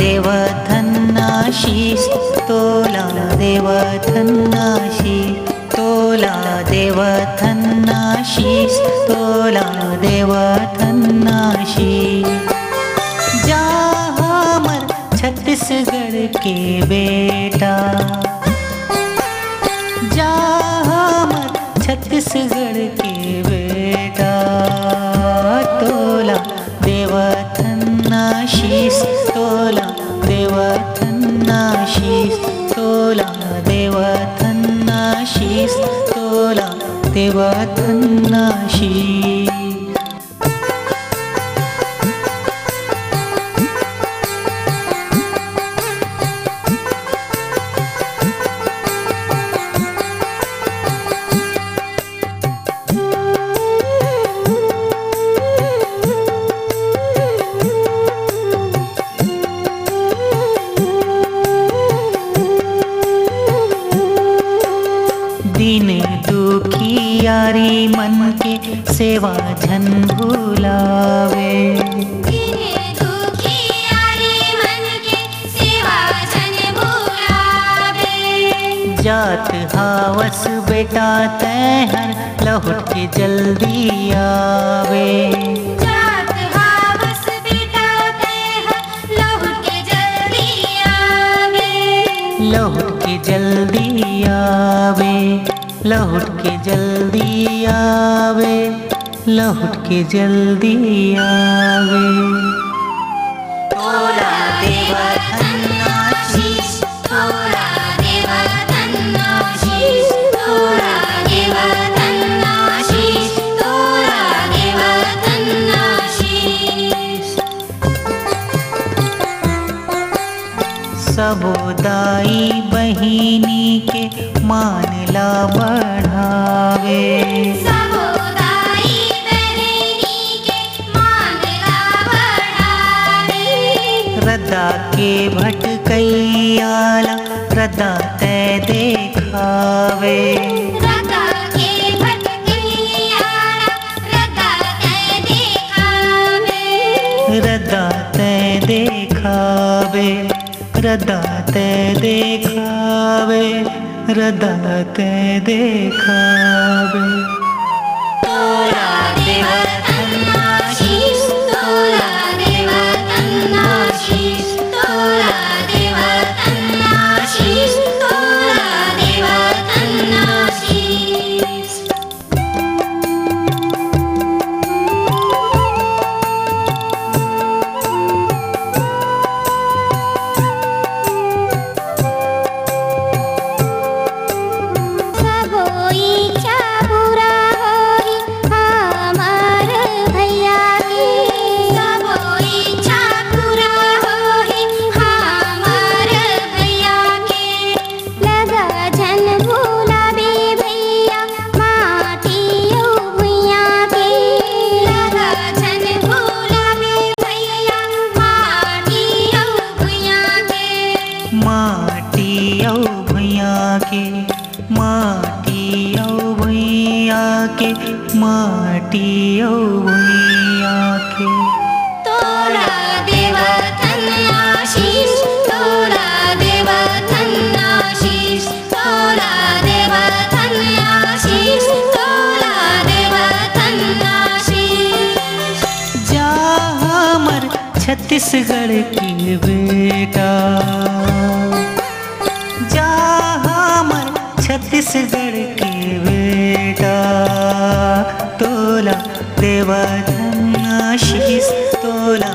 देवधन्नाशीष तोला देवधन्नाशीष तोला देवधन्नाशीष तोला देवधन्नाशीष। जा हमर छत्तीसगढ़ के बेटा, जा हमर छत्तीसगढ़ के बेटा, तोला देवधन्नाशीष तोला देवधन्नाशीष तोला देवधन्नाशीष तोला देवधन्नाशीष। दीन दुखियारी मन के सेवा झन भुलावे, दीन दुखियारी मन के सेवा झन भुलावे। जात हावस बेटा तैहर लौट के जल्दी आवे, जात हावस बेटा तैहर लौट के जल्दी आवे, लौट के जल्दी आवे, लौट के जल्दी आवे, लौट के जल्दी आवे। तोला देवधन्नाशीष तोला देवधन्नाशीष तोला देवधन्नाशीष तोला देवधन्नाशीष। सबोदाई बहिनी के मानला बढ़ावे, सबोदाई बहिनी के मानला बढ़ावे। रद्दा के भटकैयाला रद्दा ते देखावे, रद्दा के भटकैयाला रद्दा ते देखावे, रद्दा ते देखावे, रद्दा ते देखावे, रद्दा ते देखावे। तोला देवधन्नाशीष तोला देवधन्नाशीष तोला देवधन्नाशीष तोला देवधन्नाशीष। सबो इच्छा पूरा होई हमार भैया के, सबो इच्छा पूरा होई हमार भैया के। लगा झन भुलावे भैया माटियो भुइया के, लगा झन भुलावे भैया माटियो भुइया के। माटी औ भैया के, माटी औ भैया के, माटी औ भैया के। तोला देवधन्नाशीष तोला देवधन्नाशीष तोला देवधन्नाशीष तोला देवधन्नाशीष। जा हमर छत्तीसगढ़ की बेटा, जा हमर छत्तीसगढ़ की बेटा, तोला देवधन्नाशीष तोला